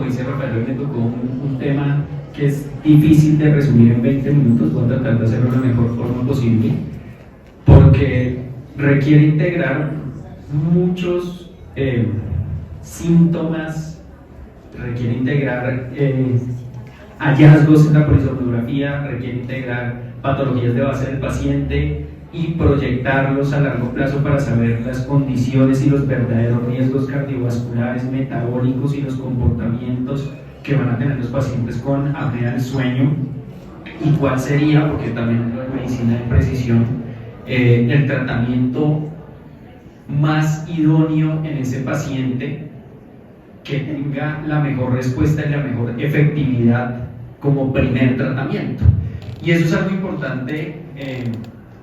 dice Rafael, hoy me tocó un tema que es difícil de resumir en 20 minutos, voy a tratar de hacerlo de la mejor forma posible, porque requiere integrar muchos síntomas, requiere integrar hallazgos en la polisomnografía, requiere integrar patologías de base del paciente y proyectarlos a largo plazo para saber las condiciones y los verdaderos riesgos cardiovasculares, metabólicos y los comportamientos que van a tener los pacientes con apnea del sueño, y cuál sería, porque también en medicina de precisión, el tratamiento más idóneo en ese paciente que tenga la mejor respuesta y la mejor efectividad como primer tratamiento. Y eso es algo importante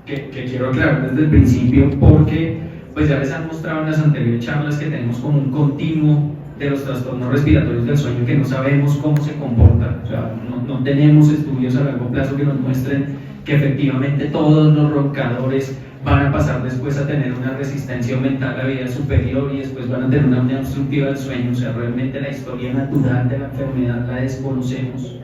que quiero aclarar desde el principio, porque pues ya les han mostrado en las anteriores charlas que tenemos como un continuo de los trastornos respiratorios del sueño que no sabemos cómo se comportan. O sea, no tenemos estudios a largo plazo que nos muestren que efectivamente todos los roncadores van a pasar después a tener una resistencia aumentada a la vida superior y después van a tener una apnea obstructiva del sueño. O sea, realmente la historia natural de la enfermedad la desconocemos.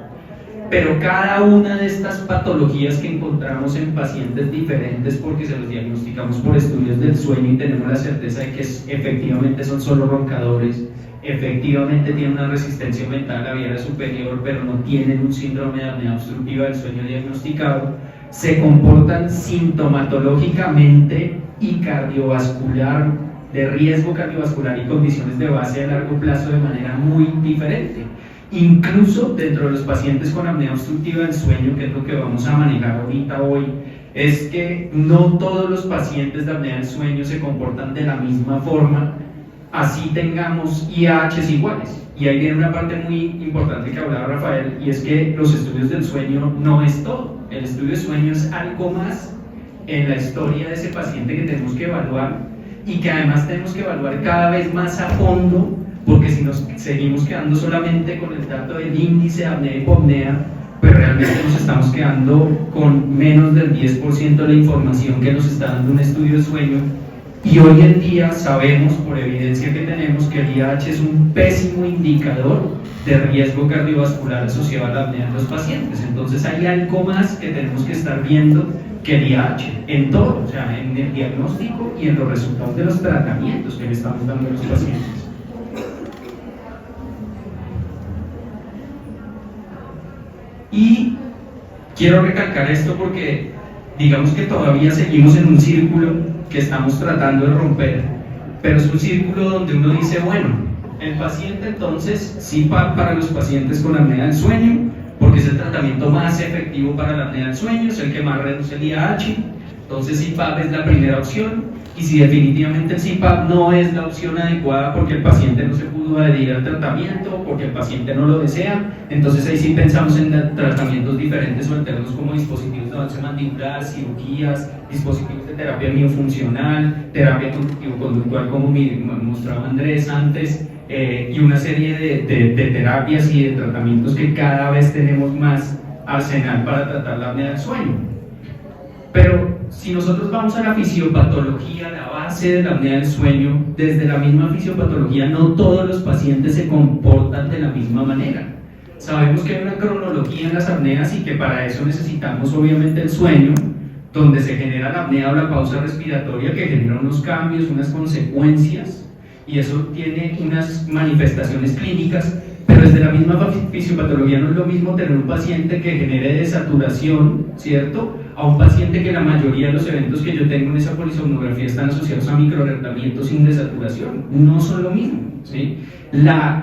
Pero cada una de estas patologías que encontramos en pacientes diferentes, porque se los diagnosticamos por estudios del sueño y tenemos la certeza de que efectivamente son solo roncadores, efectivamente tienen una resistencia aumentada a la vía superior, pero no tienen un síndrome de apnea obstructiva del sueño diagnosticado, se comportan sintomatológicamente y cardiovascular, de riesgo cardiovascular y condiciones de base a largo plazo de manera muy diferente. Incluso dentro de los pacientes con apnea obstructiva del sueño, que es lo que vamos a manejar ahorita hoy, es que no todos los pacientes de apnea del sueño se comportan de la misma forma, así tengamos IAHs iguales. Y ahí viene una parte muy importante que hablaba Rafael, y es que los estudios del sueño no es todo. El estudio de sueño es algo más en la historia de ese paciente que tenemos que evaluar, y que además tenemos que evaluar cada vez más a fondo, porque si nos seguimos quedando solamente con el dato del índice de apnea y hipopnea, pues realmente nos estamos quedando con menos del 10% de la información que nos está dando un estudio de sueño. Y hoy en día sabemos, por evidencia que tenemos, que el IAH es un pésimo indicador de riesgo cardiovascular asociado a la apnea en los pacientes. Entonces hay algo más que tenemos que estar viendo que el IAH, en todo, o sea, en el diagnóstico y en los resultados de los tratamientos que le estamos dando a los pacientes. Y quiero recalcar esto porque digamos que todavía seguimos en un círculo que estamos tratando de romper, pero es un círculo donde uno dice, bueno, el paciente entonces CPAP para los pacientes con apnea del sueño, porque es el tratamiento más efectivo para la apnea del sueño, es el que más reduce el IAH, entonces CPAP es la primera opción. Y si definitivamente el CPAP no es la opción adecuada porque el paciente no se pudo adherir al tratamiento, porque el paciente no lo desea, entonces ahí sí pensamos en tratamientos diferentes o alternos como dispositivos de avance mandibular, cirugías, dispositivos de terapia miofuncional, terapia cognitivo-conductual como mostraba Andrés antes, y una serie de terapias y de tratamientos que cada vez tenemos más arsenal para tratar la apnea del sueño. Pero si nosotros vamos a la fisiopatología, la base de la apnea del sueño, desde la misma fisiopatología no todos los pacientes se comportan de la misma manera. Sabemos que hay una cronología en las apneas y que para eso necesitamos obviamente el sueño, donde se genera la apnea o la pausa respiratoria que genera unos cambios, unas consecuencias, y eso tiene unas manifestaciones clínicas. Pero desde la misma fisiopatología no es lo mismo tener un paciente que genere desaturación, ¿cierto?, a un paciente que la mayoría de los eventos que yo tengo en esa polisomnografía están asociados a microarrendamientos sin desaturación. No son lo mismo, ¿sí?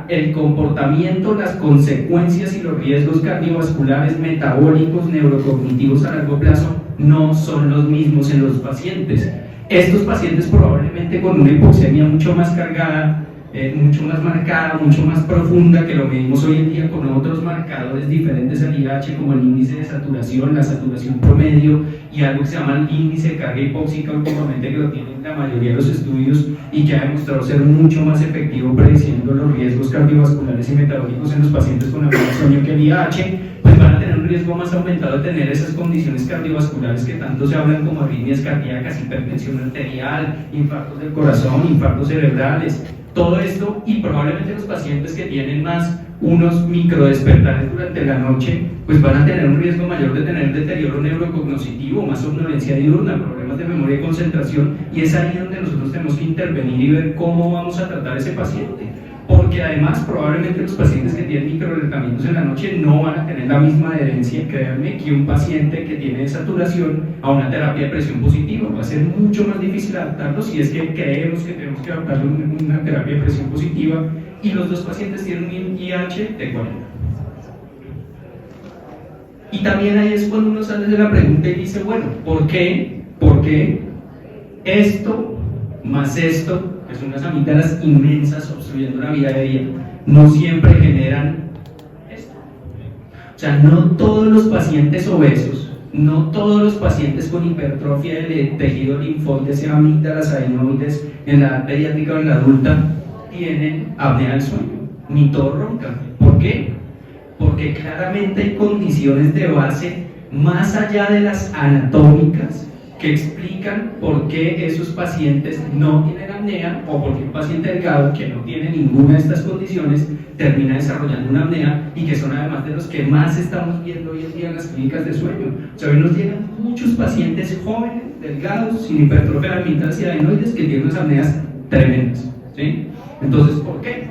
El comportamiento, las consecuencias y los riesgos cardiovasculares, metabólicos, neurocognitivos a largo plazo no son los mismos en los pacientes. Estos pacientes probablemente con una hipoxemia mucho más cargada, mucho más marcada, mucho más profunda, que lo medimos hoy en día con otros marcadores diferentes al IAH, como el índice de saturación, la saturación promedio y algo que se llama el índice de carga hipóxica últimamente, que lo tienen la mayoría de los estudios y que ha demostrado ser mucho más efectivo prediciendo los riesgos cardiovasculares y metabólicos en los pacientes con apnea del sueño que el IAH, pues van a tener un riesgo más aumentado de tener esas condiciones cardiovasculares que tanto se hablan como arritmias cardíacas, hipertensión arterial, infartos del corazón, infartos cerebrales, todo esto. Y probablemente los pacientes que tienen más unos microdespertares durante la noche, pues van a tener un riesgo mayor de tener deterioro neurocognitivo, más somnolencia diurna, problemas de memoria y concentración, y es ahí donde nosotros tenemos que intervenir y ver cómo vamos a tratar a ese paciente. Porque además probablemente los pacientes que tienen microalertamientos en la noche no van a tener la misma adherencia, créanme, que un paciente que tiene saturación a una terapia de presión positiva. Va a ser mucho más difícil adaptarlo si es que creemos que tenemos que adaptarlo a una terapia de presión positiva, y los dos pacientes tienen un IH de 40. Y también ahí es cuando uno sale de la pregunta y dice, bueno, ¿por qué esto más esto, que son unas amígdalas inmensas obstruyendo la vía aérea, no siempre generan esto? O sea, no todos los pacientes obesos, no todos los pacientes con hipertrofia del tejido linfoide, sea amígdalas, adenoides, en la edad pediátrica o en la adulta, tienen apnea del sueño, ni todos roncan. ¿Por qué? Porque claramente hay condiciones de base más allá de las anatómicas que explican por qué esos pacientes no tienen apnea, o por qué un paciente delgado que no tiene ninguna de estas condiciones termina desarrollando una apnea, y que son además de los que más estamos viendo hoy en día en las clínicas de sueño. O sea, hoy nos llegan muchos pacientes jóvenes, delgados, sin hipertrofia de amígdalas y adenoides, que tienen unas apneas tremendas, ¿sí? Entonces, ¿por qué?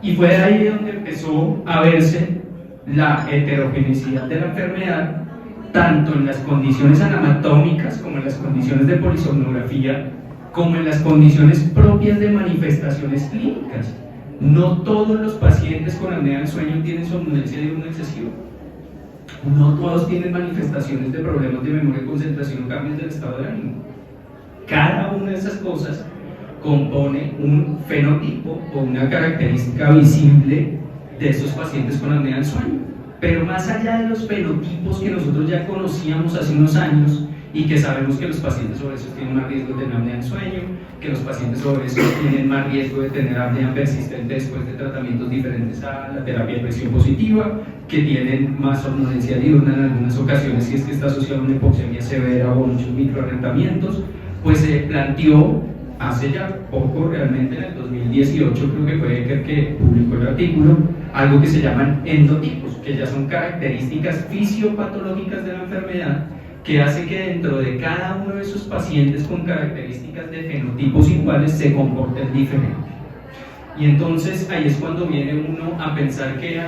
Y fue ahí donde empezó a verse la heterogeneidad de la enfermedad, tanto en las condiciones anatómicas como en las condiciones de polisomnografía, como en las condiciones propias de manifestaciones clínicas. No todos los pacientes con apnea del sueño tienen somnolencia diurna excesiva. No todos tienen manifestaciones de problemas de memoria y concentración o cambios del estado de ánimo. Cada una de esas cosas compone un fenotipo o una característica visible de esos pacientes con apnea del sueño. Pero más allá de los fenotipos que nosotros ya conocíamos hace unos años, y que sabemos que los pacientes obesos tienen más riesgo de tener apnea del sueño, que los pacientes obesos tienen más riesgo de tener apnea persistente después de tratamientos diferentes a la terapia de presión positiva, que tienen más somnolencia diurna en algunas ocasiones si es que está asociado a una hipoxemia severa o muchos microarrendamientos, pues se planteó hace ya poco, realmente en el 2018 creo que fue Ecker que publicó el artículo, algo que se llaman endotipos, que ya son características fisiopatológicas de la enfermedad, que hace que dentro de cada uno de esos pacientes con características de fenotipos iguales se comporten diferente. Y entonces ahí es cuando viene uno a pensar que hay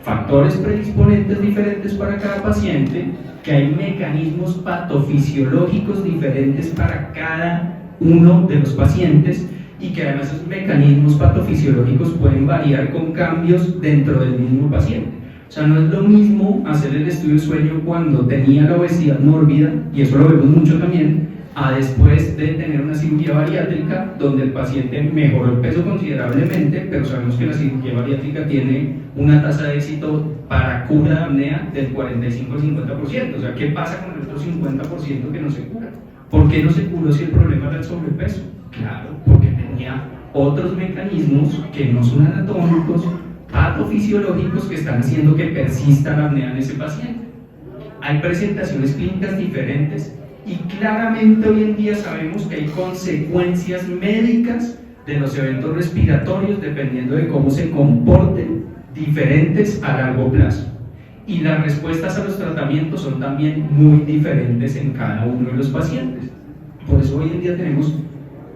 factores predisponentes diferentes para cada paciente, que hay mecanismos patofisiológicos diferentes para cada uno de los pacientes, y que además esos mecanismos patofisiológicos pueden variar con cambios dentro del mismo paciente. O sea, no es lo mismo hacer el estudio de sueño cuando tenía la obesidad mórbida, y eso lo vemos mucho también, a después de tener una cirugía bariátrica donde el paciente mejoró el peso considerablemente, pero sabemos que la cirugía bariátrica tiene una tasa de éxito para cura de apnea del 45 al 50%. O sea, ¿qué pasa con el otro 50% que no se cura? ¿Por qué no se curó si el problema era el sobrepeso? Claro, porque tenía otros mecanismos que no son anatómicos, patofisiológicos, que están haciendo que persista la apnea en ese paciente. Hay presentaciones clínicas diferentes, y claramente hoy en día sabemos que hay consecuencias médicas de los eventos respiratorios, dependiendo de cómo se comporten, diferentes a largo plazo. Y las respuestas a los tratamientos son también muy diferentes en cada uno de los pacientes. Por eso hoy en día tenemos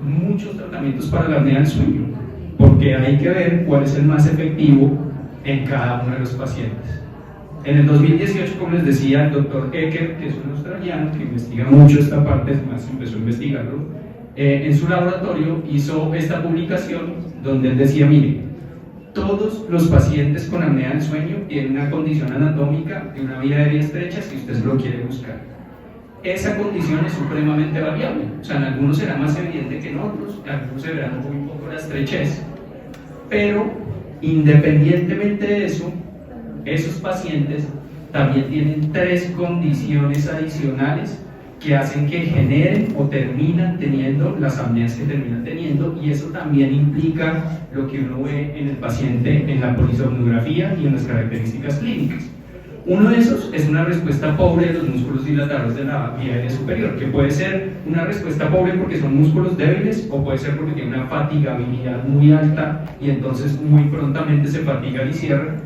muchos tratamientos para la apnea del sueño, porque hay que ver cuál es el más efectivo en cada uno de los pacientes. En el 2018, como les decía, el doctor Ecker, que es un australiano que investiga mucho esta parte, es más, empezó a investigarlo, en su laboratorio hizo esta publicación donde él decía, mire, todos los pacientes con apnea del sueño tienen una condición anatómica de una vía aérea estrecha si usted lo quiere buscar. Esa condición es supremamente variable, o sea, en algunos será más evidente que en otros, en algunos se verá muy poco la estrechez, pero independientemente de eso, esos pacientes también tienen 3 condiciones adicionales que hacen que generen o terminan teniendo las apneas que terminan teniendo, y eso también implica lo que uno ve en el paciente en la polisomnografía y en las características clínicas. Uno de esos es una respuesta pobre de los músculos dilatadores de la vía aérea superior, que puede ser una respuesta pobre porque son músculos débiles o puede ser porque tiene una fatigabilidad muy alta y entonces muy prontamente se fatiga y cierra,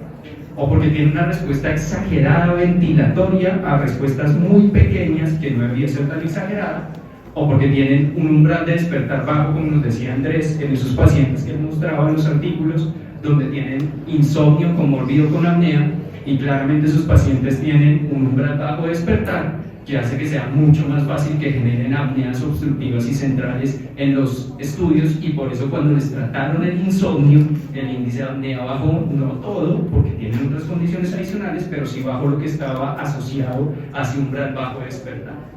o porque tiene una respuesta exagerada ventilatoria a respuestas muy pequeñas que no debería ser tan exagerada, o porque tienen un umbral de despertar bajo, como nos decía Andrés, en esos pacientes que él mostraba en los artículos, donde tienen insomnio comórbido con apnea, y claramente esos pacientes tienen un umbral bajo de despertar que hace que sea mucho más fácil que generen apneas obstructivas y centrales en los estudios, y por eso cuando les trataron el insomnio, el índice de apnea bajó, no todo, porque tienen otras condiciones adicionales, pero sí bajó lo que estaba asociado a ese umbral bajo de despertar.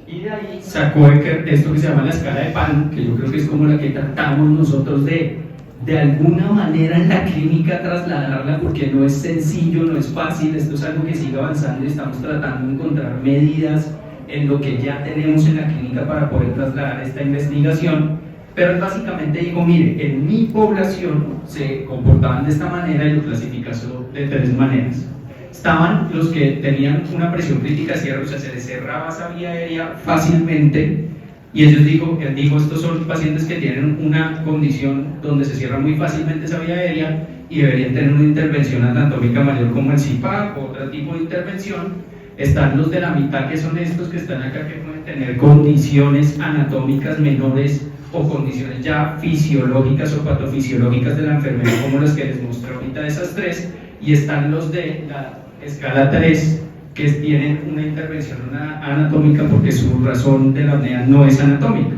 Y de ahí sacó Eckert esto que se llama la escala de Pan, que yo creo que es como la que tratamos nosotros de alguna manera en la clínica trasladarla, porque no es sencillo, no es fácil, esto es algo que sigue avanzando y estamos tratando de encontrar medidas en lo que ya tenemos en la clínica para poder trasladar esta investigación. Pero básicamente digo, mire, en mi población se comportaban de esta manera y lo clasificó de 3 maneras. Estaban los que tenían una presión crítica de cierre, o sea, se les cerraba esa vía aérea fácilmente, y él dijo, estos son pacientes que tienen una condición donde se cierra muy fácilmente esa vía aérea y deberían tener una intervención anatómica mayor como el CIPAP o otro tipo de intervención. Están los de la mitad, que son estos que están acá, que pueden tener condiciones anatómicas menores o condiciones ya fisiológicas o patofisiológicas de la enfermedad, como las que les mostré ahorita de esas 3, y están los de la escala 3, que tienen una intervención anatómica porque su razón de la apnea no es anatómica.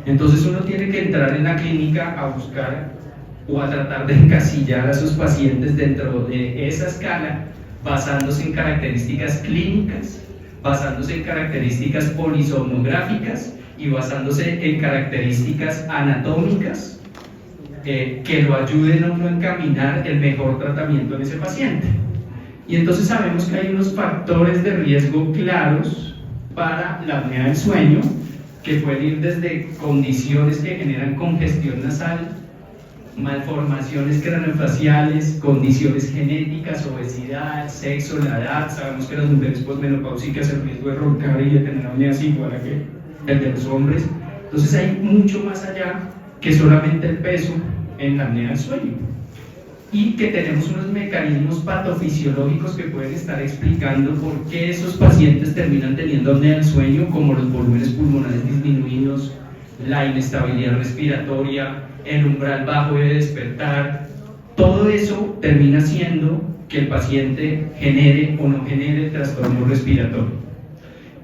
Entonces uno tiene que entrar en la clínica a buscar o a tratar de encasillar a sus pacientes dentro de esa escala, basándose en características clínicas, basándose en características polisomnográficas y basándose en características anatómicas que lo ayuden a uno a encaminar el mejor tratamiento en ese paciente. Y entonces sabemos que hay unos factores de riesgo claros para la apnea del sueño, que pueden ir desde condiciones que generan congestión nasal, malformaciones craneofaciales, condiciones genéticas, obesidad, sexo, la edad. Sabemos que las mujeres posmenopáusicas el riesgo de roncar y de tener apnea es igual a que el de los hombres. Entonces hay mucho más allá que solamente el peso en la apnea del sueño, y que tenemos unos mecanismos patofisiológicos que pueden estar explicando por qué esos pacientes terminan teniendo apnea del sueño, como los volúmenes pulmonares disminuidos, la inestabilidad respiratoria, el umbral bajo de despertar. Todo eso termina haciendo que el paciente genere o no genere el trastorno respiratorio.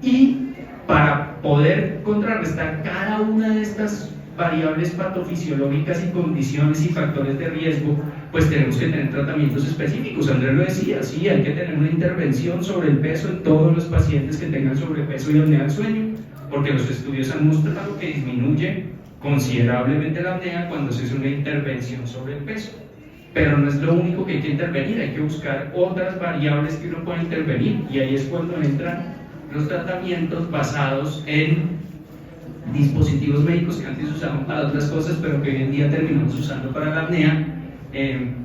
Y para poder contrarrestar cada una de estas variables patofisiológicas y condiciones y factores de riesgo, pues tenemos que tener tratamientos específicos. Andrés lo decía, sí, hay que tener una intervención sobre el peso en todos los pacientes que tengan sobrepeso y apnea del sueño, porque los estudios han mostrado que disminuye considerablemente la apnea cuando se hace una intervención sobre el peso. Pero no es lo único que hay que intervenir, hay que buscar otras variables que uno pueda intervenir, y ahí es cuando entran los tratamientos basados en dispositivos médicos que antes usaban para otras cosas, pero que hoy en día terminamos usando para la apnea,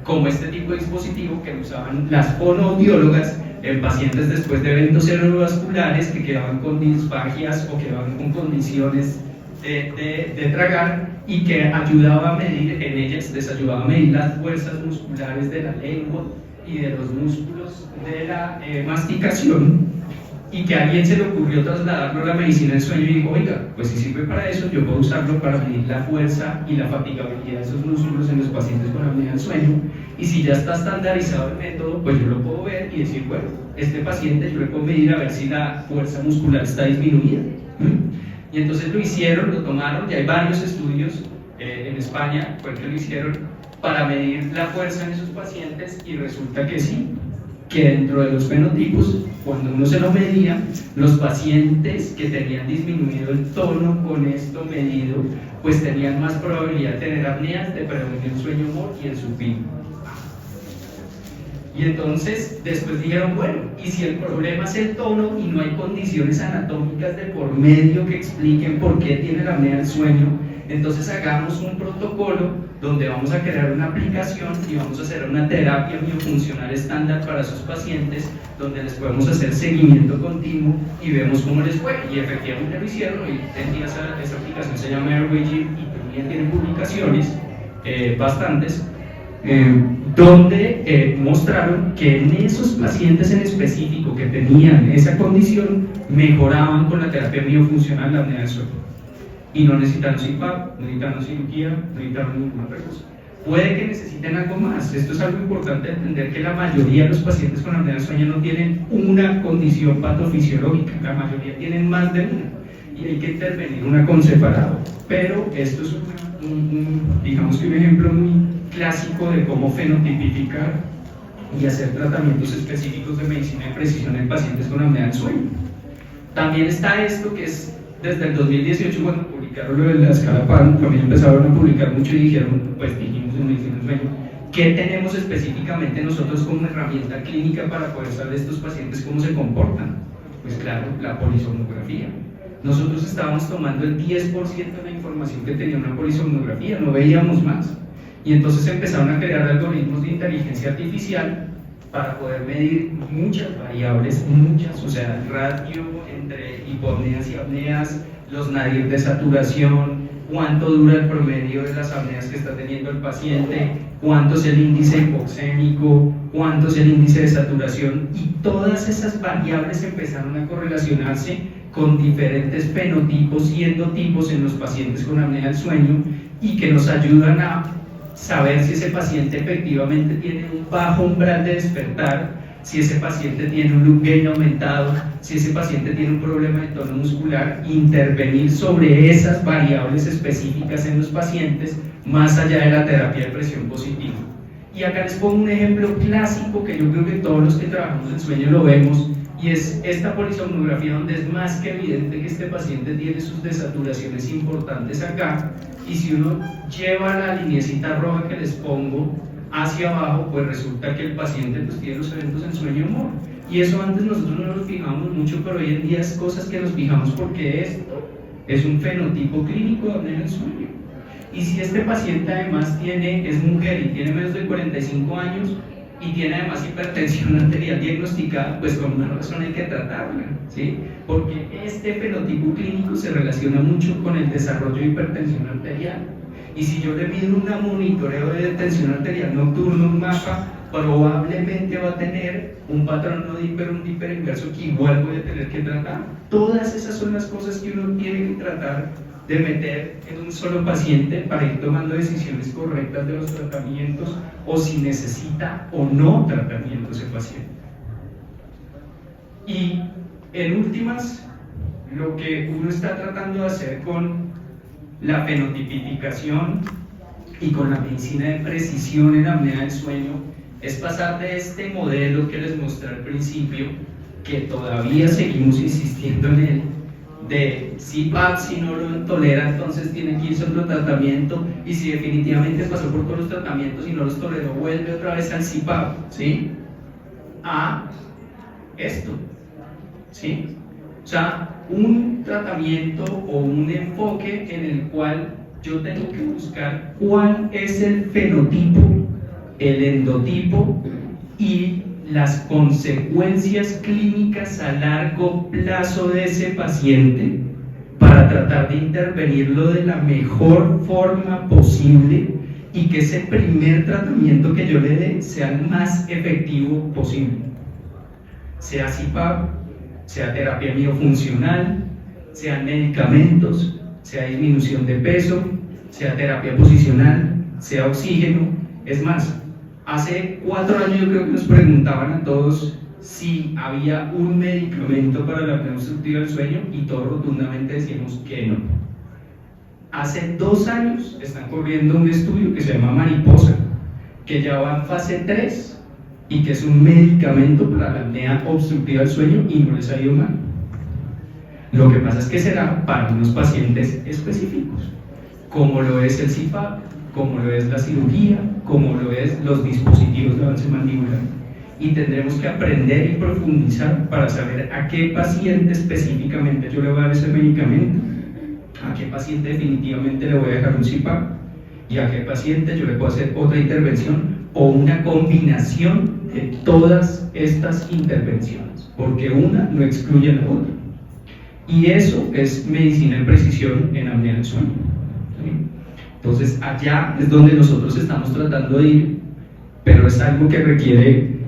como este tipo de dispositivo que usaban las fonoaudiólogas en pacientes después de eventos cerebrovasculares que quedaban con disfagias o quedaban con condiciones de tragar, y que ayudaba a medir en ellas, les ayudaba a medir las fuerzas musculares de la lengua y de los músculos de la masticación, y que a alguien se le ocurrió trasladarlo a la medicina del sueño y dijo, oiga, pues si sirve para eso, yo puedo usarlo para medir la fuerza y la fatigabilidad de esos músculos en los pacientes con apnea del sueño, y si ya está estandarizado el método, pues yo lo puedo ver y decir, bueno, este paciente yo le puedo medir a ver si la fuerza muscular está disminuida. Y entonces lo hicieron, lo tomaron, y hay varios estudios en España que lo hicieron para medir la fuerza en esos pacientes, y resulta que sí, que dentro de los fenotipos, cuando uno se lo medía, los pacientes que tenían disminuido el tono con esto medido, pues tenían más probabilidad de tener apneas, de prevenir el sueño humor y el supino. Y entonces después dijeron, bueno, y si el problema es el tono y no hay condiciones anatómicas de por medio que expliquen por qué tiene la apnea del sueño, Entonces hagamos un protocolo donde vamos a crear una aplicación y vamos a hacer una terapia miofuncional estándar para sus pacientes, donde les podemos hacer seguimiento continuo y vemos cómo les fue. Y efectivamente lo hicieron. Hoy en día esa aplicación se llama Airway Gym y también tiene publicaciones, bastantes, donde mostraron que en esos pacientes en específico que tenían esa condición mejoraban con la terapia miofuncional la apnea del sueño. Y no necesitan CPAP, no necesitan cirugía, no necesitan ninguna otra cosa. Puede que necesiten algo más. Esto es algo importante entender, que la mayoría de los pacientes con apnea del sueño no tienen una condición patofisiológica, la mayoría tienen más de una y hay que intervenir una con separado. Pero esto es digamos que un ejemplo muy clásico de cómo fenotipificar y hacer tratamientos específicos de medicina de precisión en pacientes con apnea del sueño. También está esto que es desde el 2018, cuando publicaron lo de la escala PAN, también empezaron a publicar mucho y dijimos en medicina del sueño, ¿qué tenemos específicamente nosotros como herramienta clínica para poder saber estos pacientes cómo se comportan? Pues claro, la polisomnografía. Nosotros estábamos tomando el 10% de la información que tenía una polisomnografía, no veíamos más. Y entonces empezaron a crear algoritmos de inteligencia artificial para poder medir muchas variables, o sea, ratio entre hipopneas y apneas, los nadir de saturación, cuánto dura el promedio de las apneas que está teniendo el paciente, cuánto es el índice hipoxémico, cuánto es el índice de saturación, y todas esas variables empezaron a correlacionarse con diferentes fenotipos y endotipos en los pacientes con apnea del sueño, y que nos ayudan a saber si ese paciente efectivamente tiene un bajo umbral de despertar, si ese paciente tiene un loop gain aumentado, si ese paciente tiene un problema de tono muscular, intervenir sobre esas variables específicas en los pacientes, más allá de la terapia de presión positiva. Y acá les pongo un ejemplo clásico que yo creo que todos los que trabajamos en sueño lo vemos, y es esta polisomnografía, donde es más que evidente que este paciente tiene sus desaturaciones importantes acá, y si uno lleva la lineecita roja que les pongo hacia abajo, pues resulta que el paciente pues tiene los eventos en sueño humor. Y eso antes nosotros no nos fijamos mucho, pero hoy en día es cosas que nos fijamos, porque esto es un fenotipo clínico de apnea del sueño. Y si este paciente además es mujer y tiene menos de 45 años, y tiene además hipertensión arterial diagnosticada, pues con una razón hay que tratarla, ¿sí? Porque este fenotipo clínico se relaciona mucho con el desarrollo de hipertensión arterial. Y si yo le mido un monitoreo de tensión arterial nocturno, un mapa, probablemente va a tener un patrón no diper, un diper inverso, que igual voy a tener que tratar. Todas esas son las cosas que uno tiene que tratar de meter en un solo paciente para ir tomando decisiones correctas de los tratamientos, o si necesita o no tratamiento ese paciente. Y en últimas, lo que uno está tratando de hacer con la fenotipificación y con la medicina de precisión en apnea del sueño es pasar de este modelo que les mostré al principio, que todavía seguimos insistiendo en él, de CPAP, si no lo tolera, entonces tiene que irse a otro tratamiento, y si definitivamente pasó por todos los tratamientos y no los toleró, vuelve otra vez al CPAP, ¿sí? A esto, ¿sí? O sea, un tratamiento o un enfoque en el cual yo tengo que buscar cuál es el fenotipo, el endotipo y las consecuencias clínicas a largo plazo de ese paciente, para tratar de intervenirlo de la mejor forma posible, y que ese primer tratamiento que yo le dé sea el más efectivo posible, sea CPAP, sea terapia miofuncional, sean medicamentos, sea disminución de peso, sea terapia posicional, sea oxígeno. Es más, hace 4 años yo creo que nos preguntaban a todos si había un medicamento para la apnea obstructiva del sueño, y todos rotundamente decíamos que no. Hace 2 años están corriendo un estudio que se llama Mariposa, que ya va en fase 3 y que es un medicamento para la apnea obstructiva del sueño, y no les ha ido mal. Lo que pasa es que será para unos pacientes específicos, como lo es el CPAP, como lo es la cirugía, como lo es los dispositivos de avance mandibular. Y tendremos que aprender y profundizar para saber a qué paciente específicamente yo le voy a dar ese medicamento, a qué paciente definitivamente le voy a dejar un CPAP y a qué paciente yo le puedo hacer otra intervención o una combinación de todas estas intervenciones, porque una no excluye a la otra. Y eso es medicina en precisión en apnea del sueño. ¿Sí? Entonces allá es donde nosotros estamos tratando de ir, pero es algo que requiere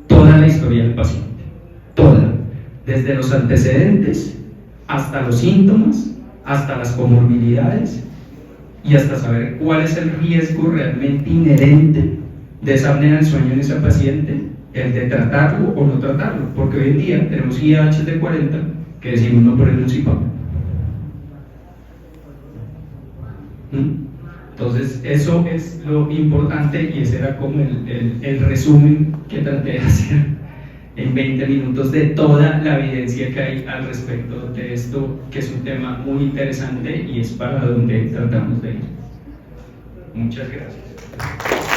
toda la historia del paciente, toda, desde los antecedentes hasta los síntomas, hasta las comorbilidades y hasta saber cuál es el riesgo realmente inherente de esa apnea del sueño en ese paciente, el de tratarlo o no tratarlo, porque hoy en día tenemos IAH de 40 que decimos no ponerle un CPAP. Entonces eso es lo importante y ese era como el resumen que traté de hacer en 20 minutos de toda la evidencia que hay al respecto de esto, que es un tema muy interesante y es para donde tratamos de ir. Muchas gracias.